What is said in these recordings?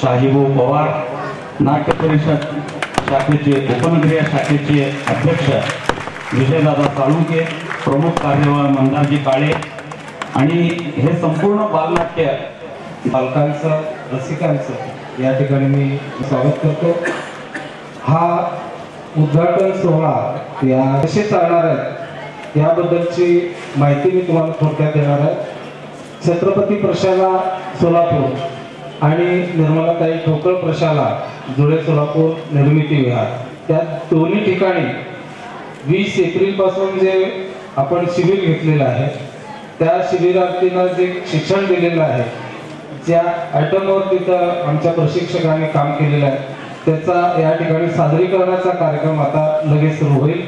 शाहीभाऊ पवार नाट्य परिषद शाखेचे उपनगरीय शाखेचे अध्यक्ष विजयदादा साळुंके, प्रमुख कार्यवाह मंदारजी काळे आणि हे संपूर्ण बालनाट्य बालकांचं रसिकांचं या ठिकाणी मी स्वागत करतो। हा उद्घाटन सोहळा या कसे चालणार आहे याबद्दलची माहिती मी तुम्हाला थोडक्यात देणार आहे। छत्रपती प्रशाला सोलापूर आणि निर्मलाताई ठोकळ प्रशाला जुळे सोलापूर निर्मिती विहार त्या दोन्ही ठिकाणी 20 एप्रिल पासून जे आपण शिबिर घेतलेलं आहे त्या शिबिरार्थींना जे शिक्षण दिलेलं आहे, ज्या आयटमवर तिथं आमच्या प्रशिक्षकांनी काम केलेलं आहे त्याचा या ठिकाणी सादरीकरणाचा कार्यक्रम आता लगेच सुरू होईल।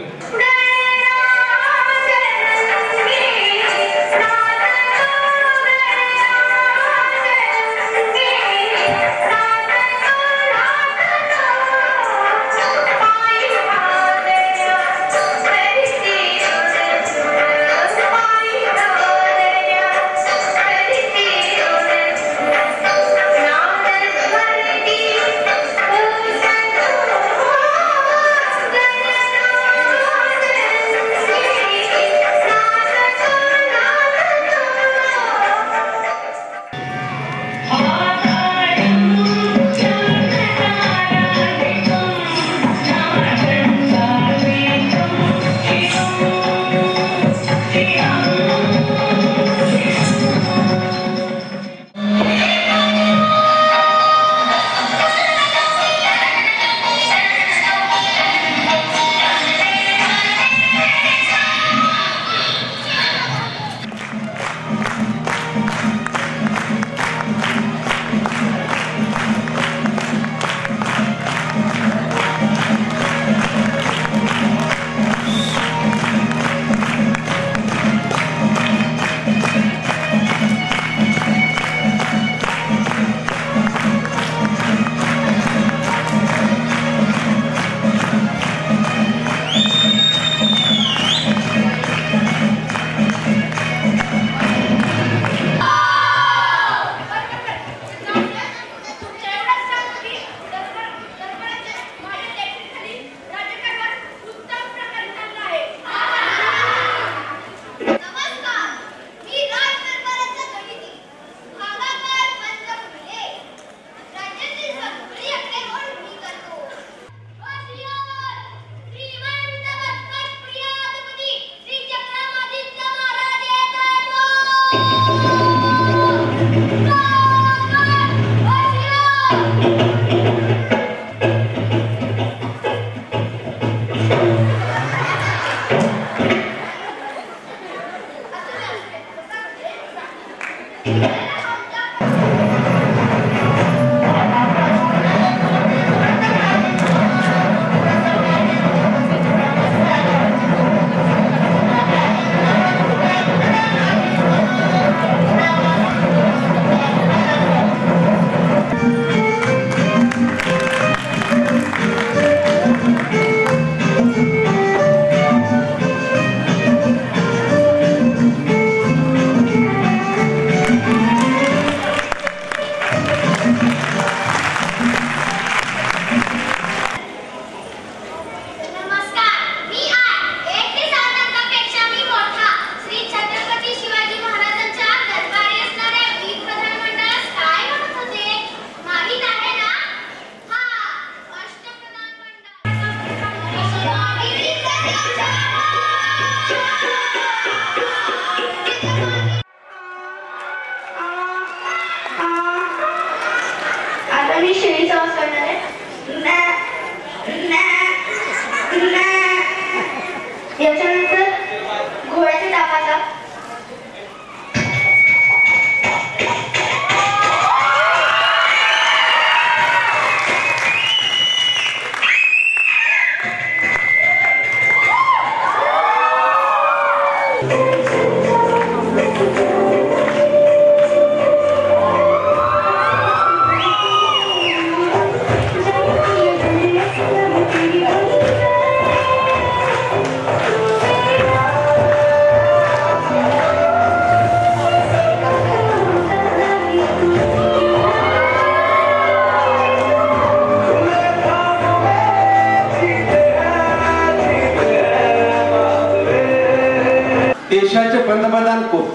देशाचे पंतप्रधान कोण?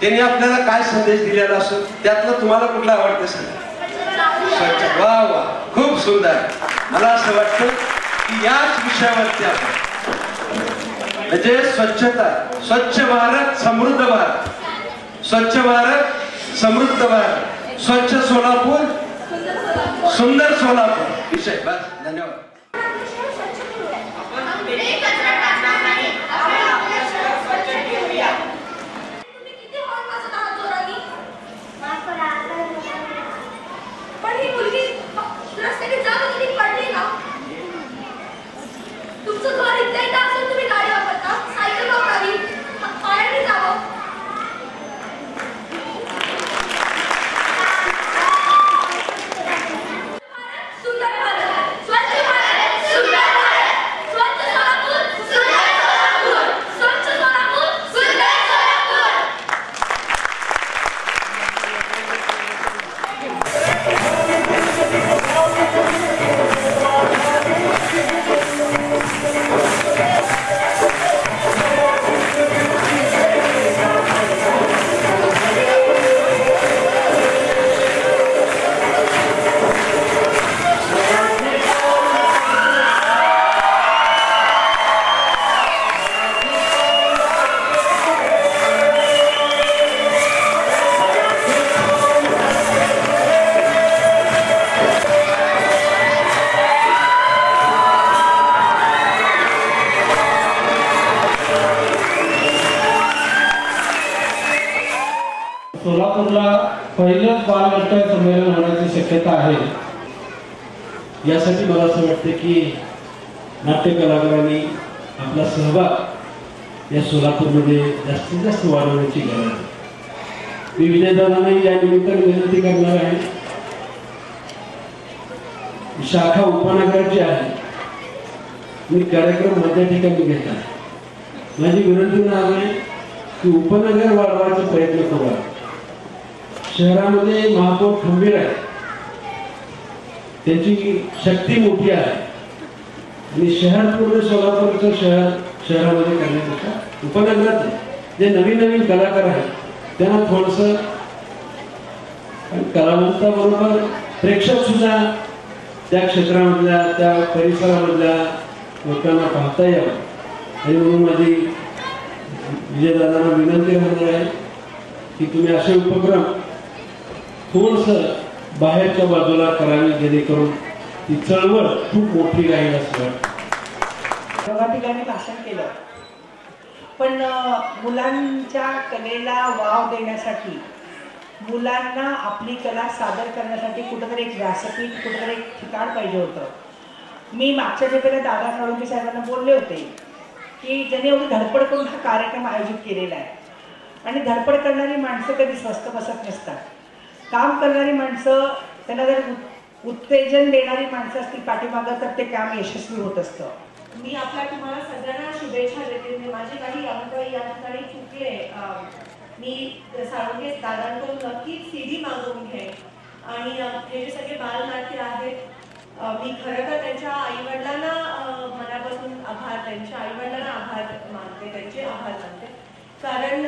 त्यांनी आपल्याला काय संदेश दिलेला असो त्यातलं तुम्हाला कुठला आवडतं सांगा? स्वच्छ. वा वा, खूप सुंदर. मला असं वाटतं की याच विषयावरती आपण म्हणजे स्वच्छता, स्वच्छ भारत समृद्ध भारत, स्वच्छ भारत समृद्ध भारत, स्वच्छ सोलापूर सुंदर सोलापूर विषय. बस, धन्यवाद. सोलापूरला पहिलंच बालनाट्य संमेलन होण्याची शक्यता आहे. यासाठी मला असं वाटतं की नाट्य कलाकारांनी आपला सहभाग या सोलापूरमध्ये जास्तीत जास्त वाढवण्याची गरज आहे. मी विजयदादांनाही या निमित्ताने विनंती करणार आहे. शाखा उपनगराची आहे, मी कार्यक्रम मध्य ठिकाणी घेत आहे. माझी विनंती आहे की उपनगर वाढवायचा प्रयत्न करूया. शहरामध्ये महापौर खंबीर आहे, त्याची शक्ती मोठी आहे आणि शहर पूर्ण सोलापूरचं शहरामध्ये करण्यापेक्षा उपनगरात जे नवीन नवीन कलाकार आहेत त्यांना थोडंसं कलावंताबरोबर प्रेक्षक सुद्धा त्या क्षेत्रामधल्या त्या परिसरामधल्या लोकांना पाहता यावं. आणि म्हणून माझी विजयदादांना विनंती राहणार आहे की तुम्ही असे उपक्रम थोडंसं बाहेरच्या बाजूला करावी जेणेकरून ती चळवळ खूप मोठी राहील असं वाटतं. एका ठिकाणी भाषण केलं, पण मुलांच्या कलेला वाव देण्यासाठी, मुलांना आपली कला सादर करण्यासाठी कुठंतरी एक व्यासपीठ, कुठंतरी एक ठिकाण पाहिजे होतं. मी मागच्या वेळेला दादा साळुंखे साहेबांना बोलले होते की ज्यांनी एवढी धडपड करून हा कार्यक्रम आयोजित केलेला आहे. आणि धडपड करणारी माणसं कधी स्वस्त बसत नसतात. काम करणारी माणसं, त्यांना जर उत्तेजन देणारी माणसं असतील पाठीमागं तर ते काम यशस्वी होत असतं. मी आपल्या तुम्हाला सगळ्यांना शुभेच्छा देते. माझे काही अंक या ठिकाणी चुकले. मी साळुंखे दादांकडून नक्कीच CD मागवून घे. आणि हे जे सगळे बालनाट्य आहेत, मी खरं तर त्यांच्या आईवडिलांना मनापासून आभार, त्यांच्या आईवडिलांना आभार मानते, त्यांचे आभार मानते. कारण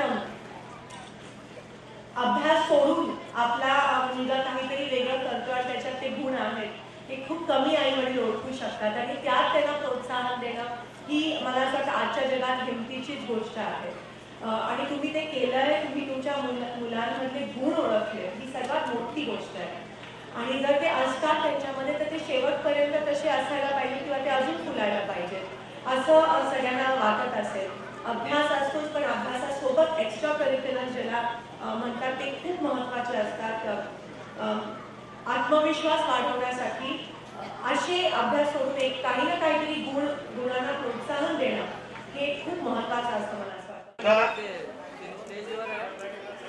अभ्यास सोडून आपला मुलगा काहीतरी वेगळं करतो आणि त्याच्यात ते गुण आहेत, हे खूप कमी आई वडील ओळखू शकतात. आणि त्यात त्यांना प्रोत्साहन देणं ही मला असं वाटतं आजच्या जगात हिमतीचीच गोष्ट आहे. आणि तुम्ही ते केलंय, तुम्ही तुमच्या मुलांमधले गुण ओळखले, ही सर्वात मोठी गोष्ट आहे. आणि जर ते असतात त्यांच्यामध्ये तर ते शेवटपर्यंत तसे असायला पाहिजे किंवा ते अजून फुलायला पाहिजेत असं सगळ्यांना वाटत असेल. अभ्यास असतोच, पण अभ्यासासोबत एक्स्ट्रा करिक्युलर ज्याला म्हणतात ते खूप महत्त्वाचे असतात. आत्मविश्वास वाढवण्यासाठी असे अभ्यास सोडून एक काही ना काहीतरी गुणांना प्रोत्साहन देणं हे खूप महत्त्वाचं असतं मला असं वाटतं.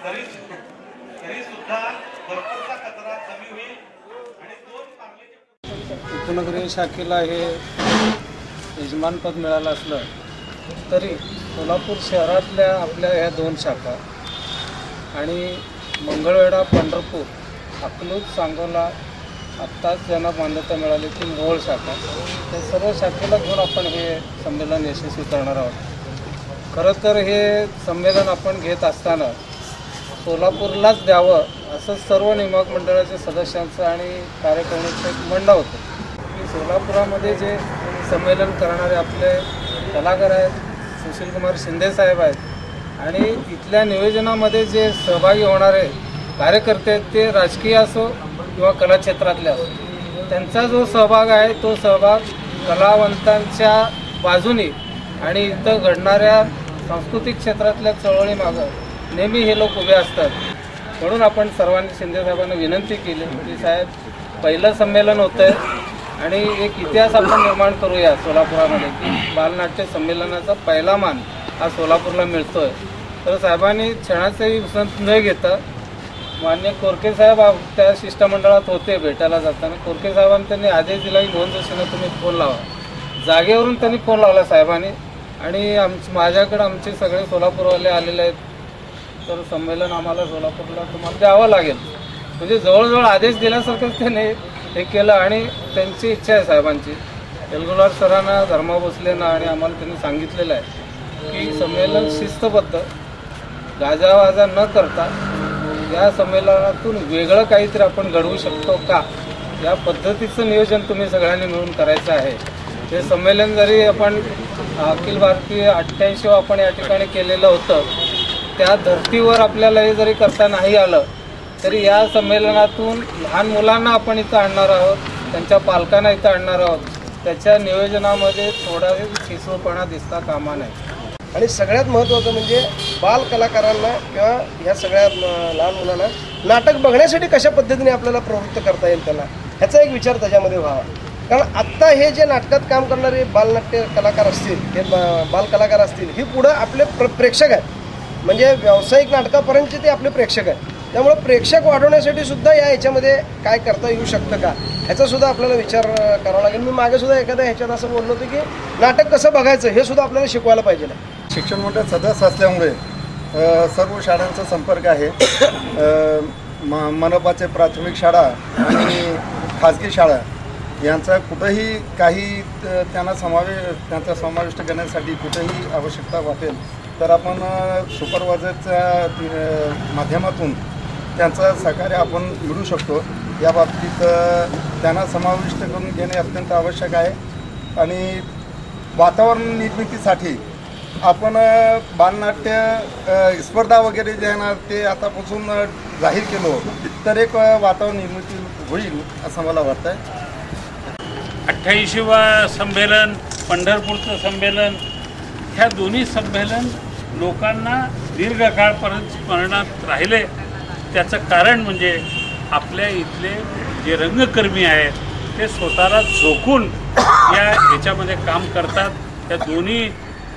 तरी सुद्धा भरपूरचा कचरा कमी होईल आणि उपनगरीय शाखेला हे यजमानपद मिळालं असलं तरी सोलापूर शहरातल्या आपल्या ह्या 2 शाखा आणि मंगळवेढा, पंढरपूर, अकलूज, सांगोला आत्ताच ज्यांना मान्यता मिळाली ती मोहोळ शाखा, त्या सर्व शाखेला घेऊन आपण हे संमेलन यशस्वी करणार आहोत. खरं तर हे संमेलन आपण घेत असताना सोलापूरलाच द्यावं असं सर्व नियामक मंडळाच्या सदस्यांचं आणि कार्यकारिणीचं एक म्हणणं होतं की सोलापुरामध्ये जे संमेलन करणारे आपले कलाकार आहेत, सुशीलकुमार शिंदे साहेब आहेत, आणि इथल्या नियोजनामध्ये जे सहभागी होणारे कार्यकर्ते आहेत ते राजकीय असो किंवा कला क्षेत्रातले असो, त्यांचा जो सहभाग आहे तो सहभाग कलावंतांच्या बाजूने आणि इथं घडणाऱ्या सांस्कृतिक क्षेत्रातल्या चळवळीमागं नेहमी हे लोक उभे असतात. म्हणून आपण सर्वांनी शिंदे साहेबांना विनंती केली की साहेब, पहिलं संमेलन होतं आहे आणि एक इतिहास आपण निर्माण करूया सोलापुरामध्ये की बालनाट्य संमेलनाचा पहिला मान हा सोलापूरला मिळतो आहे. तर साहेबांनी क्षणाचंही उसंत न घेता, मान्य कोरके साहेब त्या शिष्टमंडळात होते भेटायला जाताना, कोरके साहेबांनी त्यांनी आदेश दिला की मोहन जोशींना तुम्ही फोन लावा. जागेवरून त्यांनी फोन लावला साहेबांनी, आणि माझ्याकडे आमचे सगळे सोलापूरवाले आलेले आहेत, तर संमेलन आम्हाला सोलापूरला तुम्हाला द्यावं लागेल. म्हणजे जवळजवळ आदेश दिल्यासारखंच त्याने हे केलं. आणि त्यांची इच्छा आहे साहेबांची, एलगुलार सरांना, धर्मा भोसलेंना आणि आम्हाला त्यांनी सांगितलेलं आहे की संमेलन शिस्तबद्ध, गाजावाजा न करता या संमेलनातून वेगळं काहीतरी आपण घडवू शकतो का, या पद्धतीचं नियोजन तुम्ही सगळ्यांनी मिळून करायचं आहे. हे संमेलन जरी आपण अखिल भारतीय 88 आपण या ठिकाणी केलेलं होतं, त्या धर्तीवर आपल्याला हे जरी करता नाही आलं तरी या संमेलनातून लहान मुलांना आपण इथं आणणार आहोत, त्यांच्या पालकांना इथं आणणार आहोत. त्याच्या नियोजनामध्ये थोडा शिसूपणा दिसता कामा नये. आणि सगळ्यात महत्त्वाचं म्हणजे बाल कलाकारांना किंवा ह्या सगळ्या लहान मुलांना नाटक बघण्यासाठी कशा पद्धतीने आपल्याला प्रवृत्त करता येईल त्यांना, ह्याचा एक विचार त्याच्यामध्ये व्हावा. कारण आत्ता हे जे नाटकात काम करणारे बालनाट्य कलाकार असतील, हे बाल कलाकार असतील, ही पुढं आपले प्रेक्षक आहेत. म्हणजे व्यावसायिक नाटकापर्यंतचे ते आपले प्रेक्षक आहेत. त्यामुळे प्रेक्षक वाढवण्यासाठी सुद्धा याच्यामध्ये काय करता येऊ शकतं का, ह्याचासुद्धा आपल्याला विचार करावा लागेल. मी मागेसुद्धा एखाद्या ह्याच्यात असं बोललो होतं की नाटक कसं बघायचं हे सुद्धा आपल्याला शिकवायला पाहिजे. शिक्षण मंडळ सदस्य असल्यामुळे सर्व शाळांचा संपर्क आहे. मनपाचे प्राथमिक शाळा आणि खाजगी शाळा यांचा कुठंही काही त्यांचा समाविष्ट करण्यासाठी कुठंही आवश्यकता वाटेल तर आपण सुपरवायझरच्या माध्यमातून त्यांचं सहकार्य आपण मिळू शकतो. या बाबतीत त्यांना समाविष्ट करून घेणे अत्यंत आवश्यक आहे. आणि वातावरण निर्मितीसाठी आपण बालनाट्य स्पर्धा वगैरे जे आहे ना ते आतापासून जाहीर केलो तर एक वातावरण निर्मिती होईल असं मला वाटतं आहे. 88वा संमेलन, पंढरपूरचं संमेलन, ह्या दोन्ही संमेलन लोकांना दीर्घकाळपर्यंत स्मरणात राहिले. त्याचं कारण म्हणजे आपल्या इथले जे रंगकर्मी आहेत ते स्वतःला झोकून याच्यामध्ये काम करतात. त्या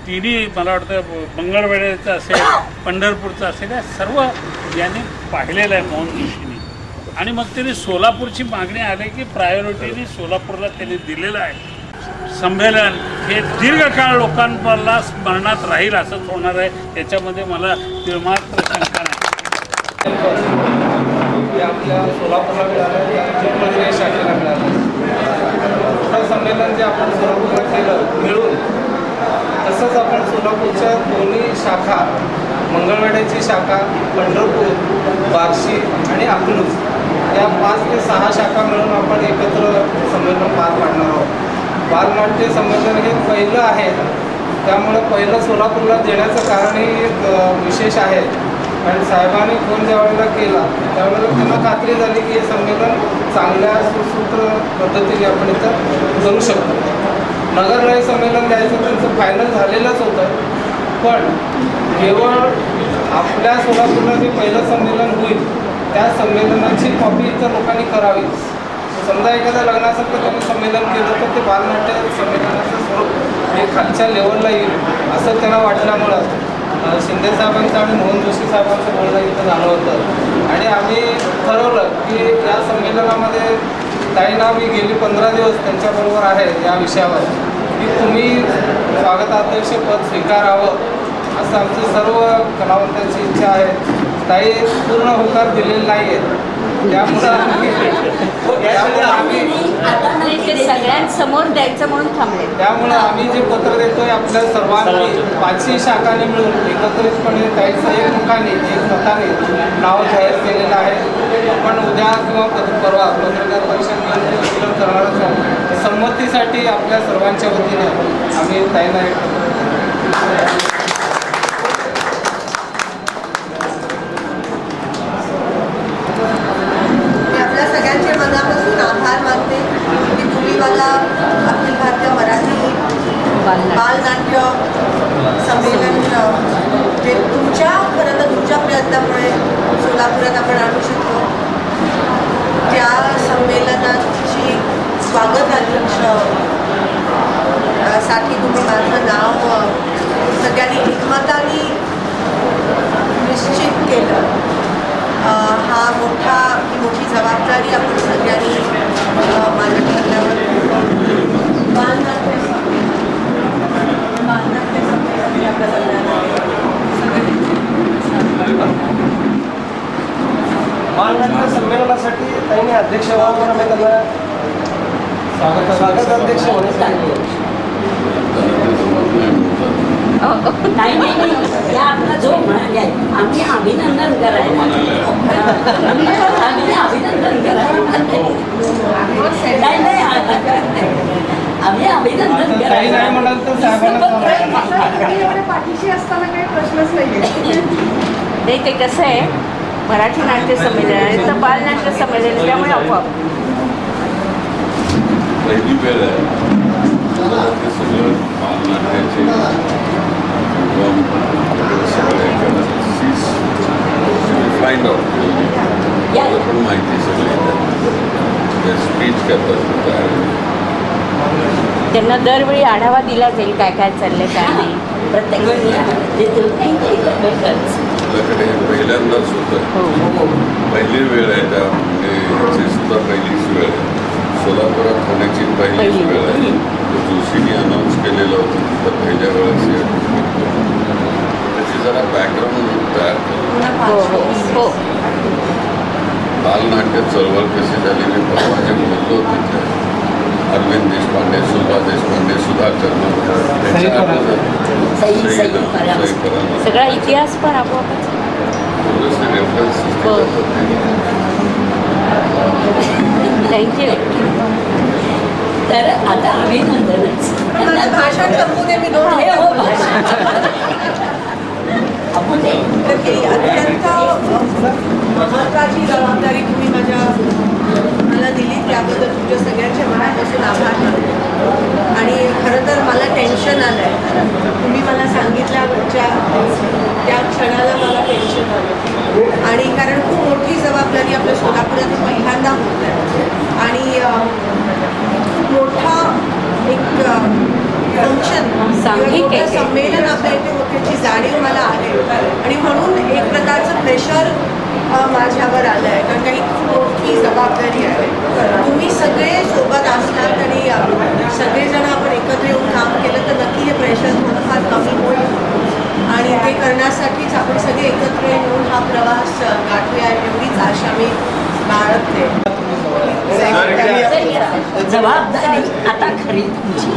तिन्ही मला वाटतं मंगळवेढ्याचं असेल, पंढरपूरचं असेल, या सर्व यांनी पाहिलेलं आहे मोहन जोशींनी. आणि मग त्यांनी सोलापूरची मागणी आली की प्रायोरिटीने सोलापूरला त्यांनी दिलेलं आहे. संमेलन हे दीर्घकाळ लोकांना स्मरणात राहील असंच होणार आहे, याच्यामध्ये मला मात्र शंका नाही. आपल्या सोलापूरला मिळालं, शाखेला मिळालं, पुढं संमेलन जे आपण सोलापूरला केलं मिळून, तसंच आपण सोलापूरच्या दोन्ही शाखा, मंगळवेढ्याची शाखा, पंढरपूर, बार्शी आणि अकलूज या 5 ते 6 शाखा मिळून आपण एकत्र संमेलन पार पाडणार आहोत. बालनाट्य संमेलन हे पहिलं आहे, त्यामुळं पहिलं सोलापूरला देण्याचं कारणही एक विशेष आहे. कारण साहेबांनी फोन ज्यावेळेला केला त्यावेळेला त्यांना खात्री झाली की हे संमेलन चांगल्या सुसूत्र पद्धतीने आपण इथं करू शकतो. नगरला हे संमेलन द्यायचं त्यांचं फायनल झालेलंच होतं, पण केवळ आपल्या सोलापूरला जे पहिलं संमेलन होईल त्या संमेलनाची कॉपी इतर लोकांनी करावी. समजा एखाद्या लग्नासारखं त्यांनी संमेलन केलं तर ते बालनाट्य संमेलनाचं स्वरूप हे खालच्या लेवलला येईल असं त्यांना वाटल्यामुळं शिंदे साहेबांचं आणि मोहन जोशी साहेबांचं बोलणं इथं झालं होतं. आणि आम्ही ठरवलं की या संमेलनामध्ये ताईंना मी गेली 15 दिवस त्यांच्याबरोबर आहे या विषयावर की तुम्ही स्वागताध्यक्ष पद स्वीकारावं असं आमची सर्व कलावंतांची इच्छा आहे. ताई पूर्ण होकार दिलेली नाही आहेत, सगळ्यांसमोर द्यायचं म्हणून थांबले. त्यामुळे आम्ही जे पत्र देतोय आपल्या सर्वांनी 500 शाखांनी मिळून एकत्रितपणे त्याचं एकमुखाने मताने नाव जाहीर केलेलं आहे. आपण उद्या किंवा परवा पत्रकार परिषद घेऊन करणार असून संमतीसाठी आपल्या सर्वांच्या वतीने आम्ही ताईंना सगळ्यांचे मनापासून आभार मानते की तुम्ही मला अखिल भारतीय मराठी बालनाट्य संमेलन जे तुमच्यापर्यंत तुमच्या प्रयत्नामुळे सोलापुरात आपण आणू शकतो, त्या संमेलनाची स्वागताध्यक्ष साठी तुम्ही माझं नाव सगळ्यांनी एकमताने निश्चित केलं. ही मोठी जबाबदारी आपण सगळ्यांनी मानत ठरल्यावर बालनाट्य संमेलनासाठी त्यांनी अध्यक्ष व्हावं, मी त्यांना स्वागत अध्यक्ष होण्यासाठी नाही आपला जो म्हणाले आम्ही अभिनंदन करायला अभिनंदन करायला आम्ही अभिनंदन करायला पाठीशी असताना काही प्रश्नच नाही. ते कसं आहे, मराठी नाट्य संमेलन आहे तर बालनाट्य संमेलन आहे, त्यामुळे आपोआप पहिली वेळ आहे ते सगळं बालनाट्याचे फाइंड आउट पण माहिती सगळी स्पीच करतात. त्यांना दरवेळी आढावा दिला जाईल काय काय चाललंय काय नाही. प्रत्येक आपल्याकडे पहिल्यांदाच होतं, पहिली वेळ आहे त्या म्हणजे सुद्धा पहिलीच वेळ आहे. सोलापुरात होण्याची पहिलीच वेळ आहे. जोशींनी अनाऊन्स केलेलं होतं तर पहिल्या वेळेस त्याची जरा बॅकग्राऊंड तयार केलं. बालनाट्य चळवळ कशी झाली मी परवा जे बोललो होतो अरविंद देशपांडे, सुधा देशपांडे, सुधाकर सगळा इतिहास पण आपोआप थँक्यू. तर आता अभिनंदनच भाषण संपू दे. मी अत्यंत महत्त्वाची जबाबदारी तुम्ही मला दिली, त्याबद्दल तुमच्या सगळ्यांच्या मनापासून आभार मानते. आणि खरं तर मला टेन्शन आलं आहे. तुम्ही मला सांगितल्याच्या त्या क्षणाला मला टेन्शन आलं, आणि कारण खूप मोठी जबाबदारी आपल्या सोलापुरात पहिल्यांदा होत आहे आणि खूप मोठा एक फंक्शन संमेलन आपल्या इथे होते याची जाणीव मला आहे. आणि म्हणून एक प्रकारचं प्रेशर माझ्यावर आलं आहे, कारण काही खूप मोठी जबाबदारी आहे. तुम्ही सगळे सोबत असतात आणि सगळेजण आपण एकत्र येऊन काम केलं तर नक्की हे प्रेशर थोडंफार कमी होईल. आणि ते करण्यासाठीच आपण सगळे एकत्र येऊन हा प्रवास गाठूया एवढीच आशा मी बाळगते. जबाबदारी आता खरी तुमची.